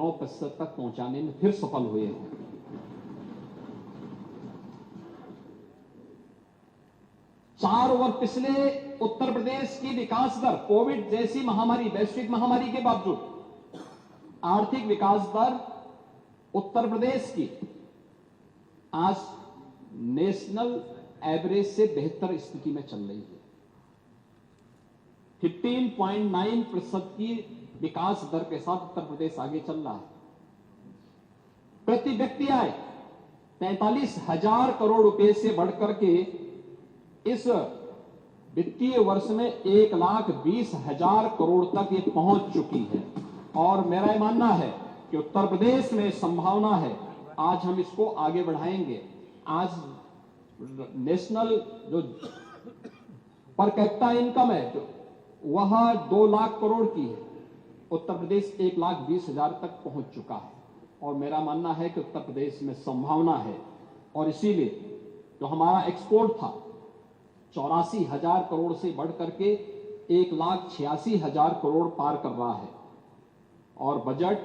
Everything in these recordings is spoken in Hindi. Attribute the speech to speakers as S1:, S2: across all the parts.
S1: 9% तक पहुंचाने में फिर सफल हुए हैं। चार ओवर पिछले उत्तर प्रदेश की विकास दर कोविड जैसी महामारी, वैश्विक महामारी के बावजूद आर्थिक विकास दर उत्तर प्रदेश की आज नेशनल एवरेज से बेहतर स्थिति में चल रही है। 15.9% की विकास दर के साथ उत्तर प्रदेश आगे चल रहा है। प्रति व्यक्ति आय 43,000 करोड़ रुपए से बढ़कर के इस वित्तीय वर्ष में 1,20,000 करोड़ तक ये पहुंच चुकी है। और मेरा मानना है कि उत्तर प्रदेश में संभावना है, आज हम इसको आगे बढ़ाएंगे। आज नेशनल जो पर कैपिटा इनकम है वह 2 लाख करोड़ की है, उत्तर प्रदेश 1,20,000 तक पहुंच चुका है। और मेरा मानना है कि उत्तर प्रदेश में संभावना है और इसीलिए जो हमारा एक्सपोर्ट था 84,000 करोड़ से बढ़कर के 1,86,000 करोड़ पार कर रहा है और बजट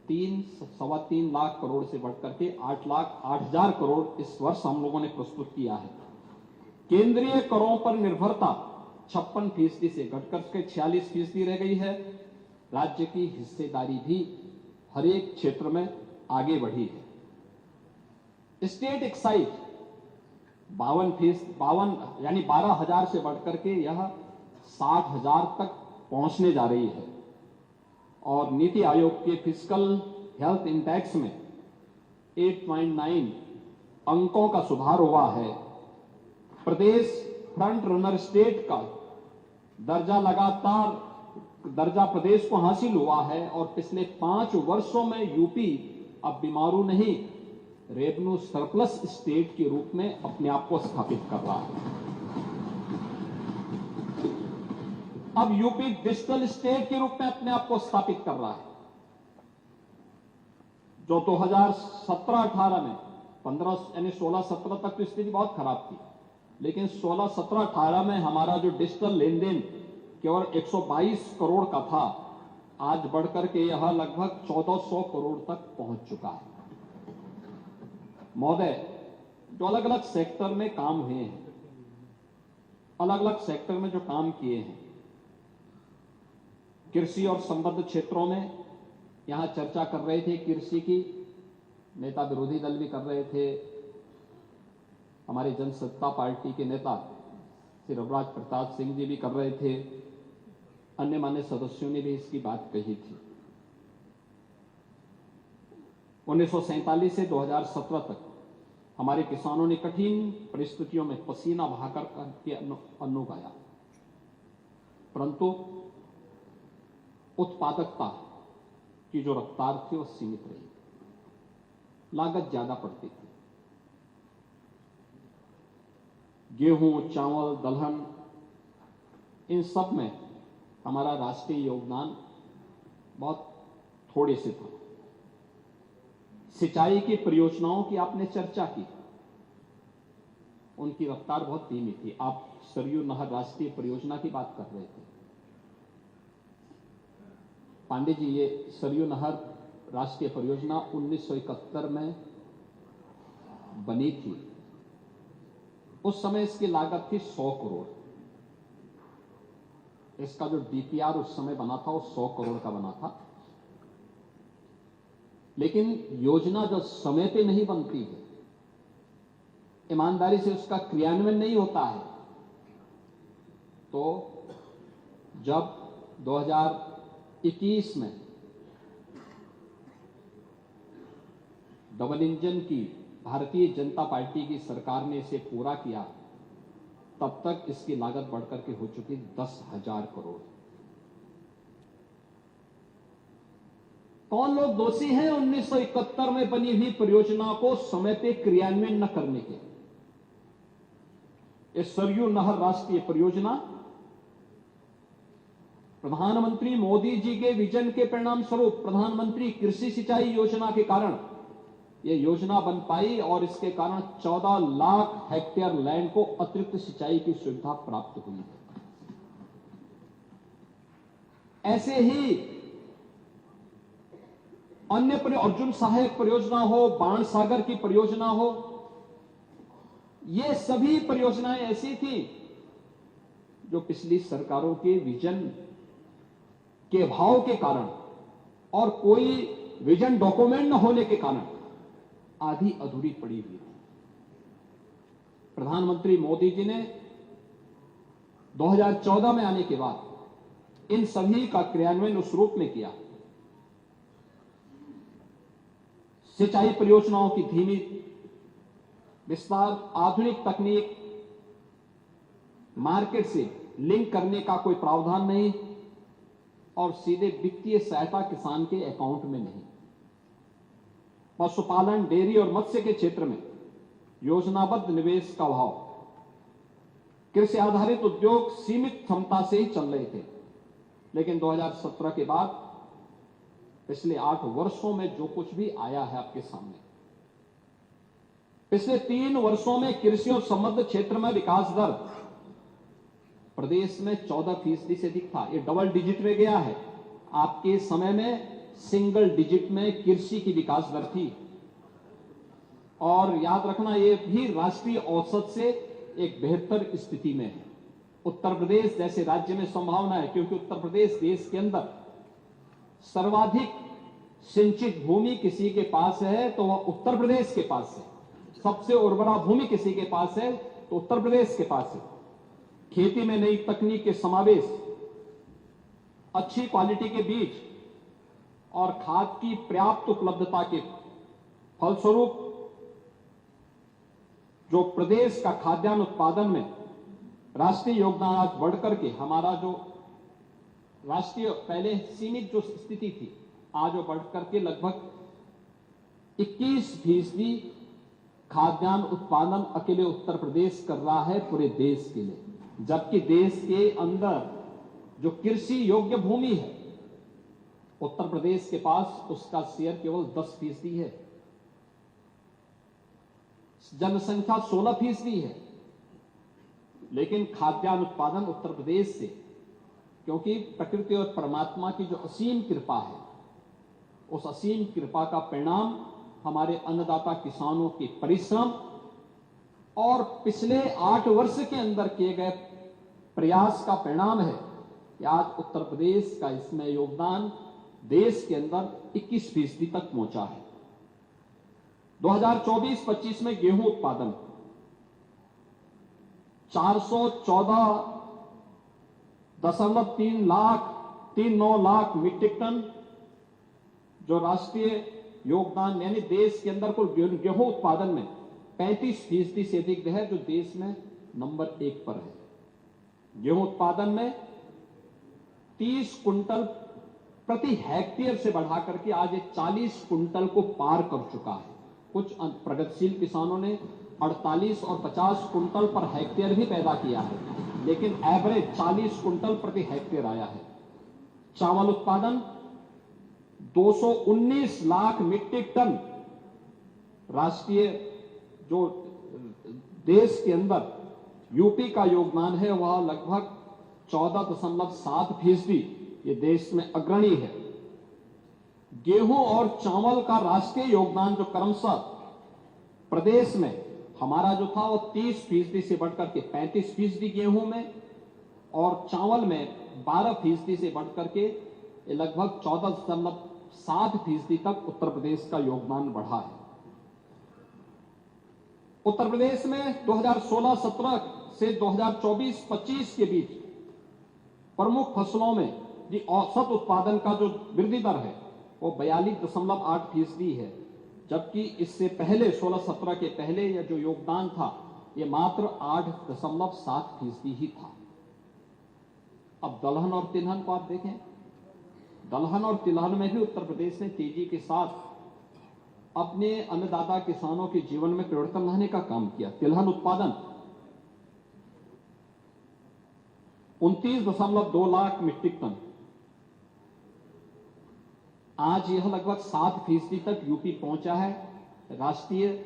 S1: 3-3.25 लाख करोड़ से बढ़कर के 8,08,000 करोड़ इस वर्ष हम लोगों ने प्रस्तुत किया है। केंद्रीय करों पर निर्भरता 56% से घटकर के 46% रह गई है। राज्य की हिस्सेदारी भी हर एक क्षेत्र में आगे बढ़ी है। स्टेट एक्साइज 52 यानी 12,000 से बढ़कर के यह 60,000 तक पहुंचने जा रही है। और नीति आयोग के फिस्कल हेल्थ इंडेक्स में 8.9 अंकों का सुधार हुआ है। प्रदेश फ्रंट रनर स्टेट का दर्जा प्रदेश को हासिल हुआ है और पिछले 5 वर्षों में यूपी अब बीमारू नहीं, रेवेन्यू सरप्लस स्टेट के रूप में अपने आप को स्थापित कर रहा है। अब यूपी डिजिटल स्टेट के रूप में अपने आप को स्थापित कर रहा है। जो 2017-18 में 15 यानी 16-17 तक तो स्थिति बहुत खराब थी, लेकिन 16-17-18 में हमारा जो डिजिटल लेन देन केवल 122 करोड़ का था, आज बढ़कर के यह लगभग 1400 करोड़ तक पहुंच चुका है। महोदय, जो अलग अलग सेक्टर में काम हुए हैं, अलग अलग सेक्टर में जो काम किए हैं, कृषि और संबद्ध क्षेत्रों में यहां चर्चा कर रहे थे, कृषि की नेता विरोधी दल भी कर रहे थे, हमारे जनसत्ता पार्टी के नेता श्री रघुराज प्रताप सिंह जी भी कर रहे थे, अन्य मान्य सदस्यों ने भी इसकी बात कही थी। 1947 से 2017 तक हमारे किसानों ने कठिन परिस्थितियों में पसीना बहाकर अन्न उगाया, परंतु उत्पादकता की जो रफ्तार थी वो सीमित रही, लागत ज्यादा पड़ती थी। गेहूं, चावल, दलहन, इन सब में हमारा राष्ट्रीय योगदान बहुत थोड़े से था। सिंचाई की परियोजनाओं की आपने चर्चा की, उनकी रफ्तार बहुत धीमी थी। आप सरयू नहर राष्ट्रीय परियोजना की बात कर रहे थे। पांडे जी, ये सरयू नहर राष्ट्रीय परियोजना 1971 में बनी थी। उस समय इसकी लागत थी 100 करोड़। इसका जो डीपीआर उस समय बना था वो 100 करोड़ का बना था, लेकिन योजना जो समय पे नहीं बनती है, ईमानदारी से उसका क्रियान्वयन नहीं होता है, तो जब 2021 में डबल इंजन की भारतीय जनता पार्टी की सरकार ने इसे पूरा किया, तब तक इसकी लागत बढ़कर के हो चुकी 10,000 करोड़। कौन लोग दोषी हैं 1971 में बनी हुई परियोजना को समय पे क्रियान्वयन न करने के? इस सरयू नहर राष्ट्रीय परियोजना प्रधानमंत्री मोदी जी के विजन के परिणाम स्वरूप प्रधानमंत्री कृषि सिंचाई योजना के कारण यह योजना बन पाई और इसके कारण 14 लाख हेक्टेयर लैंड को अतिरिक्त सिंचाई की सुविधा प्राप्त हुई है। ऐसे ही अन्य अर्जुन सहायक परियोजना हो, बाण सागर की परियोजना हो, ये सभी परियोजनाएं ऐसी थी जो पिछली सरकारों के विजन के अभाव के कारण और कोई विजन डॉक्यूमेंट न होने के कारण आधी अधूरी पड़ी हुई थी। प्रधानमंत्री मोदी जी ने 2014 में आने के बाद इन सभी का क्रियान्वयन उस रूप में किया। सिंचाई परियोजनाओं की धीमी विस्तार, आधुनिक तकनीक, मार्केट से लिंक करने का कोई प्रावधान नहीं और सीधे वित्तीय सहायता किसान के अकाउंट में नहीं। पशुपालन, डेयरी और मत्स्य के क्षेत्र में योजनाबद्ध निवेश का अभाव, कृषि आधारित उद्योग सीमित क्षमता से ही चल रहे थे। लेकिन 2017 के बाद पिछले 8 वर्षों में जो कुछ भी आया है आपके सामने, पिछले 3 वर्षों में कृषि और संबद्ध क्षेत्र में विकास दर प्रदेश में 14% से अधिक था। ये डबल डिजिट में गया है। आपके समय में सिंगल डिजिट में कृषि की विकास दर थी। और याद रखना, ये भी राष्ट्रीय औसत से एक बेहतर स्थिति में है। उत्तर प्रदेश जैसे राज्य में संभावना है, क्योंकि उत्तर प्रदेश देश के अंदर सर्वाधिक सिंचित भूमि किसी के पास है तो वह उत्तर प्रदेश के पास है। सबसे उर्वरा भूमि किसी के पास है तो उत्तर प्रदेश के पास है। खेती में नई तकनीक के समावेश, अच्छी क्वालिटी के बीज और खाद की पर्याप्त उपलब्धता के फलस्वरूप जो प्रदेश का खाद्यान्न उत्पादन में राष्ट्रीय योगदान आज बढ़कर के हमारा जो राष्ट्रीय पहले सीमित जो स्थिति थी, आज वो बढ़कर के लगभग 21% खाद्यान्न उत्पादन अकेले उत्तर प्रदेश कर रहा है पूरे देश के लिए। जबकि देश के अंदर जो कृषि योग्य भूमि है, उत्तर प्रदेश के पास उसका शेयर केवल 10% है। जनसंख्या 16% है, लेकिन खाद्यान्न उत्पादन उत्तर प्रदेश से, क्योंकि प्रकृति और परमात्मा की जो असीम कृपा है, उस असीम कृपा का परिणाम हमारे अन्नदाता किसानों के परिश्रम और पिछले 8 वर्ष के अंदर किए गए प्रयास का परिणाम है कि आज उत्तर प्रदेश का इसमें योगदान देश के अंदर 21% तक पहुंचा है। 2024-25 में गेहूं उत्पादन 414.39 लाख मीट्रिक टन, जो राष्ट्रीय योगदान यानी देश के अंदर कुल गेहूं उत्पादन में 35% से अधिक है, जो देश में नंबर 1 पर है। गेहूं उत्पादन में 30 कुंटल प्रति हेक्टेयर से बढ़ाकर के आज 40 कुंटल को पार कर चुका है। कुछ प्रगतिशील किसानों ने 48 और 50 कुंटल पर हेक्टेयर भी पैदा किया है, लेकिन एवरेज 40 कुंटल प्रति हेक्टेयर आया है। चावल उत्पादन 219 लाख मीट्रिक टन, राष्ट्रीय जो देश के अंदर यूपी का योगदान है वह लगभग 14.7%, ये देश में अग्रणी है। गेहूं और चावल का राष्ट्रीय योगदान जो क्रमशः प्रदेश में हमारा जो था वो 30% से बढ़कर के 35% गेहूं में और चावल में 12% से बढ़कर के लगभग 14.7% तक उत्तर प्रदेश का योगदान बढ़ा है। उत्तर प्रदेश में 2016-17 से 2024-25 के बीच प्रमुख फसलों में जी औसत उत्पादन का जो वृद्धि दर है वो 42.8% है, जबकि इससे पहले 16-17 के पहले यह जो योगदान था ये मात्र 8.7% ही था। अब दलहन और तिलहन को आप देखें, दलहन और तिलहन में भी उत्तर प्रदेश ने तेजी के साथ अपने अन्नदाता किसानों के जीवन में परिवर्तन लाने का काम किया। तिलहन उत्पादन 29.2 लाख मीट्रिक टन, आज यह लगभग 7% तक यूपी पहुंचा है राष्ट्रीय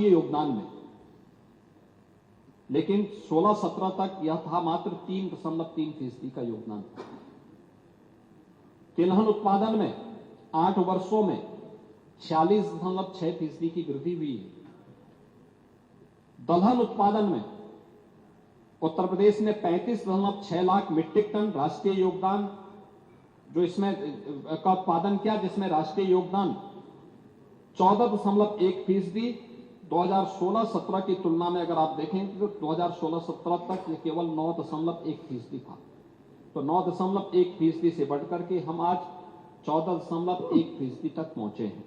S1: योगदान में, लेकिन 16-17 तक यह था मात्र 3.3% का योगदान। तिलहन उत्पादन में 8 वर्षों में 46.6% की वृद्धि हुई है। दलहन उत्पादन में उत्तर प्रदेश ने 35.6 लाख मीट्रिक टन राष्ट्रीय योगदान जो इसमें का उत्पादन किया, जिसमें राष्ट्रीय योगदान 14.1%। 2016-17 की तुलना में अगर आप देखें तो 2016-17 तक ये केवल 9.1% था। तो 9.1% से बढ़कर के हम आज 14.1% तक पहुंचे हैं।